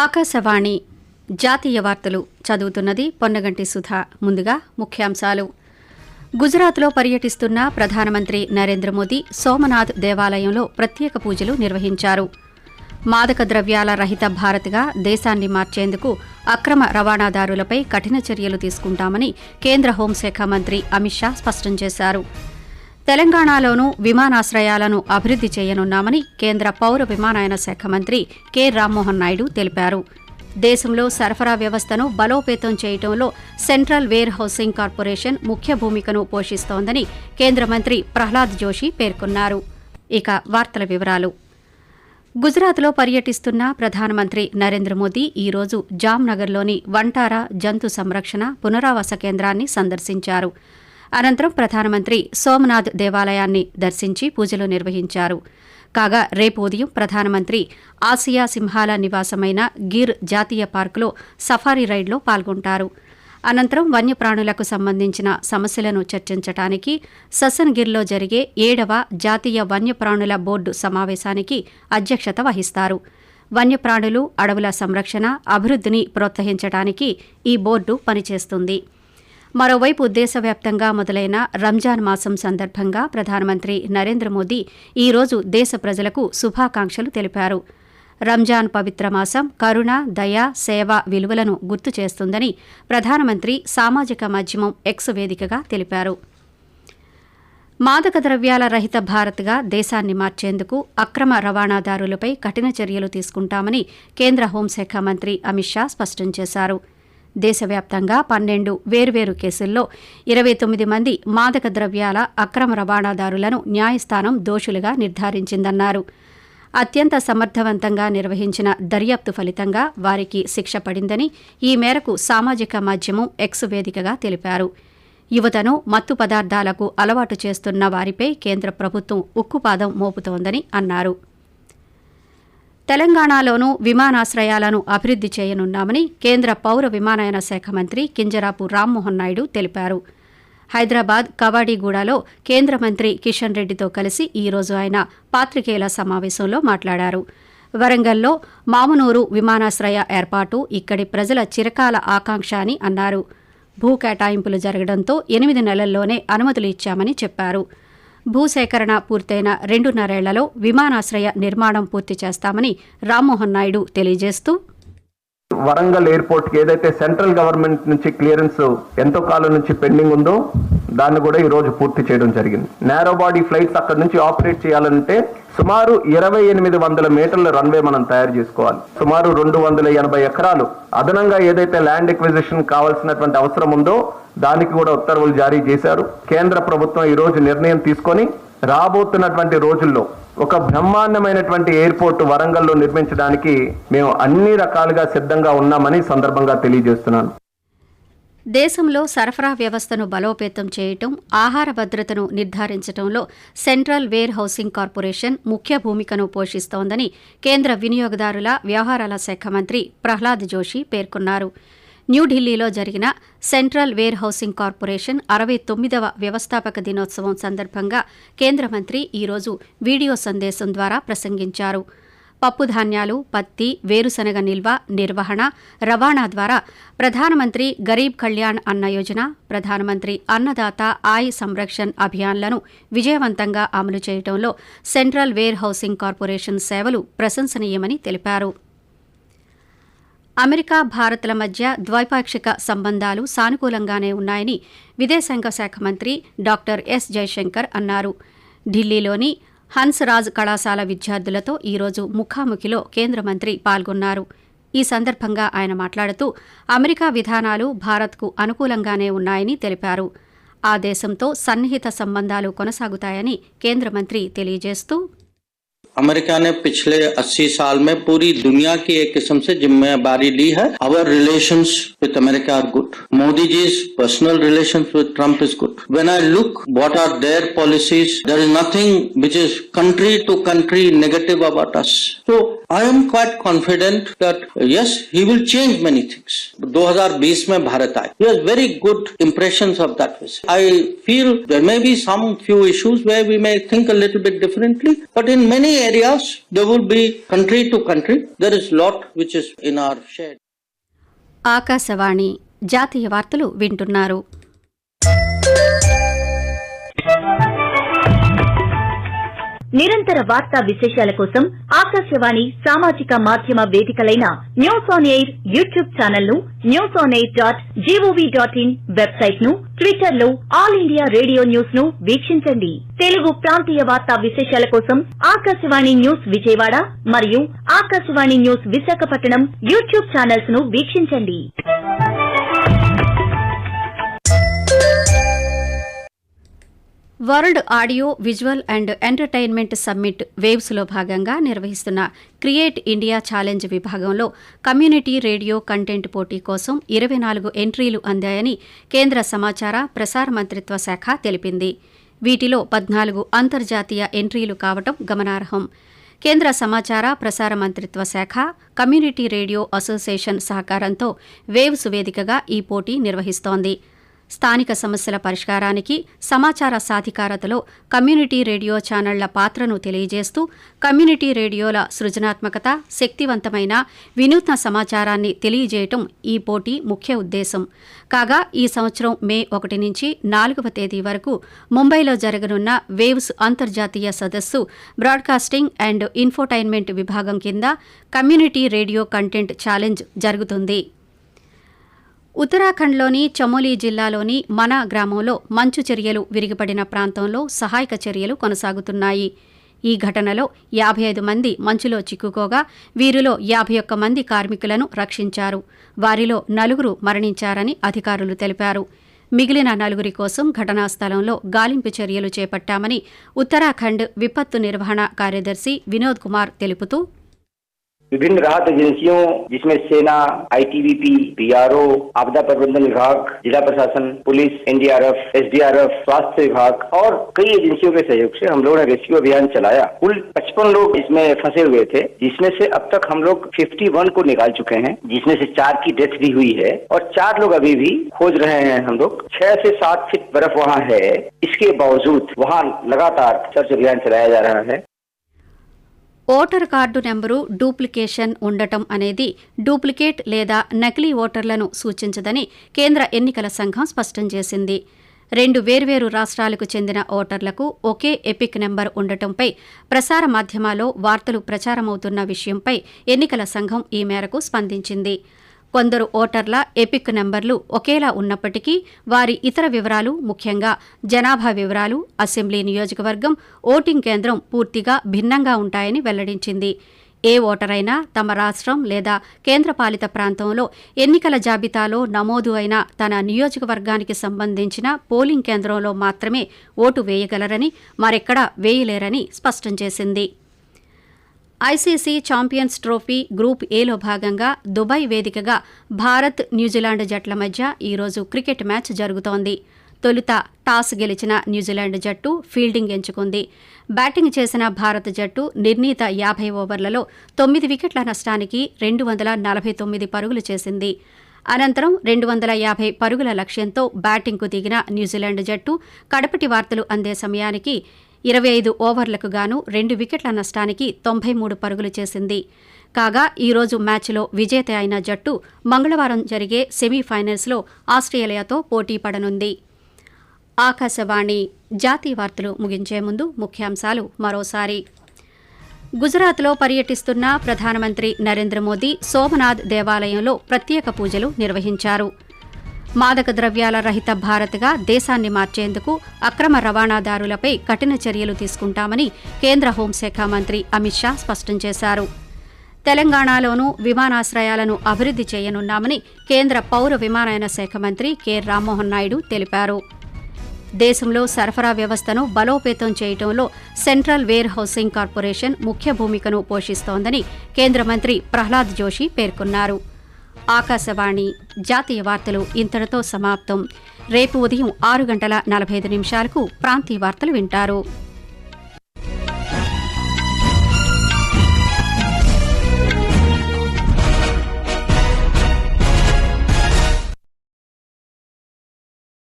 ఆకాశవాణి జాతీయ వార్తలు చదువుతున్నది పొన్నగంటి సుధా. ముందుగా ముఖ్యాంశాలు. గుజరాత్లో పర్యటిస్తున్న ప్రధానమంత్రి నరేంద్ర మోదీ సోమనాథ్ దేవాలయంలో ప్రత్యేక పూజలు నిర్వహించారు. మాదక ద్రవ్యాల రహిత భారత్గా దేశాన్ని మార్చేందుకు అక్రమ రవాణాదారులపై కఠిన చర్యలు తీసుకుంటామని కేంద్ర హోంశాఖ మంత్రి అమిత్ షా స్పష్టం చేశారు. తెలంగాణలోనూ విమానాశ్రయాలను అభివృద్ది చేయనున్నామని కేంద్ర పౌర విమానయాన శాఖ మంత్రి కె రామ్మోహన్ నాయుడు తెలిపారు. దేశంలో సరఫరా వ్యవస్థను బలోపేతం చేయడంలో సెంట్రల్ వేర్ హౌసింగ్ కార్పొరేషన్ ముఖ్య భూమికను పోషిస్తోందని కేంద్ర మంత్రి ప్రహ్లాద్ జోషి పేర్కొన్నారు. ఇక వార్తల వివరాలు. గుజరాత్లో పర్యటిస్తున్న ప్రధానమంత్రి నరేంద్ర మోదీ ఈరోజు జామ్నగర్లోని వంటారా జంతు సంరక్షణ పునరావాస కేంద్రాన్ని సందర్శించారు. అనంతరం ప్రధానమంత్రి సోమనాథ్ దేవాలయాన్ని దర్శించి పూజలు నిర్వహించారు. కాగా రేపు ఉదయం ప్రధానమంత్రి ఆసియా సింహాల నివాసమైన గిర్ జాతీయ పార్కులో సఫారీ రైడ్లో పాల్గొంటారు. అనంతరం వన్యప్రాణులకు సంబంధించిన సమస్యలను చర్చించడానికి ససన్గిర్లో జరిగే 7వ జాతీయ వన్యప్రాణుల బోర్డు సమావేశానికి అధ్యక్షత వహిస్తారు. వన్యప్రాణులు, అడవుల సంరక్షణ, అభివృద్ధిని ప్రోత్సహించడానికి ఈ బోర్డు పనిచేస్తుంది. మరోవైపు దేశవ్యాప్తంగా మొదలైన రంజాన్ మాసం సందర్భంగా ప్రధానమంత్రి నరేంద్ర మోదీ ఈరోజు దేశ ప్రజలకు శుభాకాంక్షలు తెలిపారు. రంజాన్ పవిత్ర మాసం కరుణ, దయ, సేవ విలువలను గుర్తు చేస్తుందని ప్రధానమంత్రి సామాజిక మాధ్యమం ఎక్స్ వేదికగా తెలిపారు. మాదక ద్రవ్యాల రహిత భారత్గా దేశాన్ని మార్చేందుకు అక్రమ రవాణాదారులపై కఠిన చర్యలు తీసుకుంటామని కేంద్ర హోంశాఖ మంత్రి అమిత్ షా స్పష్టం చేశారు. దేశవ్యాప్తంగా 12 వేర్వేరు కేసుల్లో 29 మంది మాదక ద్రవ్యాల అక్రమ రవాణాదారులను న్యాయస్థానం దోషులుగా నిర్ధారించిందన్నారు. అత్యంత సమర్థవంతంగా నిర్వహించిన దర్యాప్తు ఫలితంగా వారికి శిక్ష పడిందని ఈ మేరకు సామాజిక మాధ్యమం ఎక్స్ వేదికగా తెలిపారు. యువతను మత్తు పదార్థాలకు అలవాటు చేస్తున్న వారిపై కేంద్ర ప్రభుత్వం ఉక్కుపాదం మోపుతోందని అన్నారు. తెలంగాణలోనూ విమానాశ్రయాలను అభివృద్ది చేయనున్నామని కేంద్ర పౌర విమానయాన శాఖ మంత్రి కింజరాపు రామ్మోహన్ నాయుడు తెలిపారు. హైదరాబాద్ కవాడిగూడలో కేంద్ర మంత్రి కిషన్ రెడ్డితో కలిసి ఈరోజు ఆయన పాత్రికేయుల సమావేశంలో మాట్లాడారు. వరంగల్లో మామునూరు విమానాశ్రయ ఏర్పాటు ఇక్కడి ప్రజల చిరకాల ఆకాంక్ష అని అన్నారు. భూ కేటాయింపులు జరగడంతో 8 నెలల్లోనే అనుమతులు ఇచ్చామని చెప్పారు. భూసేకరణ పూర్తయిన 2.5 ఏళ్లలో విమానాశ్రయ నిర్మాణం పూర్తి చేస్తామని రామ్మోహన్ నాయుడు తెలియజేస్తూ, వరంగల్ ఎయిర్పోర్ట్ కి ఏదైతే సెంట్రల్ గవర్నమెంట్ నుంచి క్లియరెన్స్ ఎంతో కాలం నుంచి పెండింగ్ ఉందో దాన్ని కూడా ఈ రోజు పూర్తి చేయడం జరిగింది. నేరో బాడీ ఫ్లైట్స్ అక్కడ నుంచి ఆపరేట్ చేయాలంటే సుమారు 2800 మీటర్ల రన్వే మనం తయారు చేసుకోవాలి. సుమారు 280 ఎకరాలు అదనంగా ఏదైతే ల్యాండ్ ఎక్విజిషన్ కావాల్సినటువంటి అవసరం ఉందో దానికి కూడా ఉత్తర్వులు జారీ చేశారు. కేంద్ర ప్రభుత్వం ఈ రోజు నిర్ణయం తీసుకొని రాబోతున్నటువంటి రోజుల్లో ఒక బ్రహ్మాండమైనటువంటి ఎయిర్పోర్ట్ వరంగల్లో నిర్మించడానికి మేము అన్ని రకాలుగా సిద్ధంగా ఉన్నామని సందర్భంగా తెలియజేస్తున్నాను. దేశంలో సరఫరా వ్యవస్థను బలోపేతం చేయటం, ఆహార భద్రతను నిర్ధారించడంలో సెంట్రల్ వేర్ హౌసింగ్ కార్పొరేషన్ ముఖ్య భూమికను పోషిస్తోందని కేంద్ర వినియోగదారుల వ్యవహారాల శాఖ మంత్రి ప్రహ్లాద్ జోషి పేర్కొన్నారు. న్యూఢిల్లీలో జరిగిన సెంట్రల్ వేర్ హౌసింగ్ కార్పొరేషన్ 69వ వ్యవస్థాపక దినోత్సవం సందర్భంగా కేంద్ర మంత్రి ఈరోజు వీడియో సందేశం ద్వారా ప్రసంగించారు. పప్పుధాన్యాలు, పత్తి, వేరుశనగ నిల్వ, నిర్వహణ, రవాణా ద్వారా ప్రధానమంత్రి గరీబ్ కళ్యాణ్ అన్న యోజన, ప్రధానమంత్రి అన్నదాత ఆయ్ సంరక్షణ్ అభియాన్లను విజయవంతంగా అమలు చేయడంలో సెంట్రల్ వేర్ హౌసింగ్ కార్పొరేషన్ సేవలు ప్రశంసనీయమని తెలిపారు. అమెరికా, భారత్ల మధ్య ద్వైపాక్షిక సంబంధాలు సానుకూలంగానే ఉన్నాయని విదేశాంగ శాఖ మంత్రి డాక్టర్ ఎస్ జయశంకర్ అన్నారు. ఢిల్లీలోని హన్స్ రాజ్ కళాశాల విద్యార్థులతో ఈరోజు ముఖాముఖిలో కేంద్ర మంత్రి పాల్గొన్నారు. ఈ సందర్భంగా ఆయన మాట్లాడుతూ అమెరికా విధానాలు భారత్కు అనుకూలంగానే ఉన్నాయని తెలిపారు. ఆ దేశంతో సన్నిహిత సంబంధాలు కొనసాగుతాయని కేంద్ర మంత్రి తెలియజేస్తూ, अमेरिका ने पिछले 80 साल में पूरी दुनिया की एक किस्म से जिम्मेदारी ली है. Our relations with America are good. Modi ji's personal relations with Trump is good. When I look what are their policies, there is nothing which is country to country negative about us. So I am quite confident that yes, he will change many things. 2020 में भारत आए. He has very good impressions of that visit. I feel there may be some few issues where we may think a little bit differently, but in many areas there will be country to country. There is lot which is in our shared. Akashvani జాతీయ వార్తలు వింటున్నారు. నిరంతర వార్తా విశేషాల కోసం ఆకాశవాణి సామాజిక మాధ్యమ వేదికలైన news on air YouTube channel ను, newsonair.gov.in వెబ్సైట్ ను, ట్విట్టర్ లో ఆల్ ఇండియా రేడియో న్యూస్ ను వీక్షించండి. తెలుగు ప్రాంతీయ వార్తా విశేషాల కోసం ఆకాశవాణి న్యూస్ విజయవాడ మరియు Akashvani news Visakhapatnam YouTube channels ను వీక్షించండి. World audio visual and entertainment summit వేవ్స్లో భాగంగా నిర్వహిస్తున్న క్రియేట్ ఇండియా ఛాలెంజ్ విభాగంలో కమ్యూనిటీ రేడియో కంటెంట్ పోటీ కోసం 24 ఎంట్రీలు అందాయని కేంద్ర సమాచార ప్రసార మంత్రిత్వ శాఖ తెలిపింది. వీటిలో 14 అంతర్జాతీయ ఎంట్రీలు కావటం గమనార్హం. కేంద్ర సమాచార ప్రసార మంత్రిత్వ శాఖ, కమ్యూనిటీ రేడియో అసోసియేషన్ సహకారంతో వేవ్స్ వేదికగా ఈ పోటీ నిర్వహిస్తోంది. స్థానిక సమస్యల పరిష్కారానికి, సమాచార సాధికారతలో కమ్యూనిటీ రేడియో ఛానళ్ల పాత్రను తెలియజేస్తూ కమ్యూనిటీ రేడియోల సృజనాత్మకత, శక్తివంతమైన వినూత్న సమాచారాన్ని తెలియజేయటం ఈ పోటీ ముఖ్య ఉద్దేశం. కాగా ఈ సంవత్సరం మే 1 నుంచి 4వ తేదీ వరకు ముంబైలో జరగనున్న వేవ్స్ అంతర్జాతీయ సదస్సు బ్రాడ్కాస్టింగ్ అండ్ ఇన్ఫోటైన్మెంట్ విభాగం కింద కమ్యూనిటీ రేడియో కంటెంట్ ఛాలెంజ్ జరుగుతుంది. ఉత్తరాఖండ్లోని చమోలీ జిల్లాలోని మనా గ్రామంలో మంచు చర్యలు విరిగిపడిన ప్రాంతంలో సహాయక చర్యలు కొనసాగుతున్నాయి. ఈ ఘటనలో 55 మంది మంచులో చిక్కుకోగా వీరిలో 51 మంది కార్మికులను రక్షించారు. వారిలో 4 మరణించారని అధికారులు తెలిపారు. మిగిలిన 4 కోసం ఘటనా స్థలంలో గాలింపు చర్యలు చేపట్టామని ఉత్తరాఖండ్ విపత్తు నిర్వహణ కార్యదర్శి వినోద్ కుమార్ తెలుపుతూ, विभिन्न राहत एजेंसियों जिसमें सेना, ITBP, PRO, आपदा प्रबंधन विभाग, जिला प्रशासन, पुलिस, NDRF, SDRF, स्वास्थ्य विभाग और कई एजेंसियों के सहयोग से हम लोगों ने रेस्क्यू अभियान चलाया. कुल 55 लोग इसमें फंसे हुए थे, जिसमें से अब तक हम लोग 51 को निकाल चुके हैं, जिसमें से 4 की डेथ भी हुई है और 4 लोग अभी भी खोज रहे हैं. हम लोग 6 से 7 फीट बर्फ वहाँ है, इसके बावजूद वहाँ लगातार सर्च अभियान चलाया जा रहा है. ఓటర్ కార్డు నెంబరు డూప్లికేషన్ ఉండటం అనేది డూప్లికేట్ లేదా నకిలీ ఓటర్లను సూచించదని కేంద్ర ఎన్నికల సంఘం స్పష్టం చేసింది. 2 వేర్వేరు రాష్ట్రాలకు చెందిన ఓటర్లకు ఒకే ఎపిక్ నెంబర్ ఉండటంపై ప్రసార మాధ్యమాల్లో వార్తలు ప్రచారమవుతున్న విషయంపై ఎన్నికల సంఘం ఈ మేరకు స్పందించింది. కొందరు ఓటర్ల ఎపిక్ నెంబర్లు ఒకేలా ఉన్నప్పటికీ వారి ఇతర వివరాలు, ముఖ్యంగా జనాభా వివరాలు, అసెంబ్లీ నియోజకవర్గం, ఓటింగ్ కేంద్రం పూర్తిగా భిన్నంగా ఉంటాయని వెల్లడించింది. ఏ ఓటరైనా తమ రాష్ట్రం లేదా కేంద్రపాలిత ప్రాంతంలో ఎన్నికల జాబితాలో నమోదు అయిన తన నియోజకవర్గానికి సంబంధించిన పోలింగ్ కేంద్రంలో మాత్రమే ఓటు వేయగలరని, మరెక్కడా వేయలేరని స్పష్టం చేసింది. ఐసీసీ ఛాంపియన్స్ ట్రోఫీ గ్రూప్ ఏలో భాగంగా దుబాయ్ వేదికగా భారత్, న్యూజిలాండ్ జట్ల మధ్య ఈరోజు క్రికెట్ మ్యాచ్ జరుగుతోంది. తొలుత టాస్ గెలిచిన న్యూజిలాండ్ జట్టు ఫీల్డింగ్ ఎంచుకుంది. బ్యాటింగ్ చేసిన భారత జట్టు నిర్ణీత 50 ఓవర్లలో 9 వికెట్ల నష్టానికి 249 పరుగులు చేసింది. అనంతరం 250 పరుగుల లక్ష్యంతో బ్యాటింగ్కు దిగిన న్యూజిలాండ్ జట్టు కడపటి వార్తలు అందే సమయానికి 25 ఓవర్లకు గాను 2 వికెట్ల నష్టానికి 93 పరుగులు చేసింది. కాగా ఈరోజు మ్యాచ్లో విజేత అయిన జట్టు మంగళవారం జరిగే సెమీఫైనల్స్లో ఆస్ట్రేలియాతో పోటీ పడనుంది. ఆకాశవాణి జాతీయ వార్తలు ముగించే ముందు ముఖ్యాంశాలు మరోసారి. గుజరాత్లో పర్యటిస్తున్న ప్రధానమంత్రి నరేంద్ర మోదీ సోమనాథ్ దేవాలయంలో ప్రత్యేక పూజలు నిర్వహించారు. మాదక ద్రవ్యాల రహిత భారత్గా దేశాన్ని మార్చేందుకు అక్రమ రవాణాదారులపై కఠిన చర్యలు తీసుకుంటామని కేంద్ర హోంశాఖ మంత్రి అమిత్ షా స్పష్టం చేశారు. తెలంగాణలోనూ విమానాశ్రయాలను అభివృద్ధి చేయనున్నామని కేంద్ర పౌర విమానయాన శాఖ మంత్రి కె రామ్మోహన్ నాయుడు తెలిపారు. దేశంలో సరఫరా వ్యవస్థను బలోపేతం చేయడంలో సెంట్రల్ వేర్ హౌసింగ్ కార్పొరేషన్ ముఖ్య భూమికను పోషిస్తోందని కేంద్ర మంత్రి ప్రహ్లాద్ జోషి పేర్కొన్నారు. ఆకాశవాణి జాతీయ వార్తలు ఇంతటితో సమాప్తం. రేపు ఉదయం 6:45 ప్రాంతీయ వార్తలు వింటారు.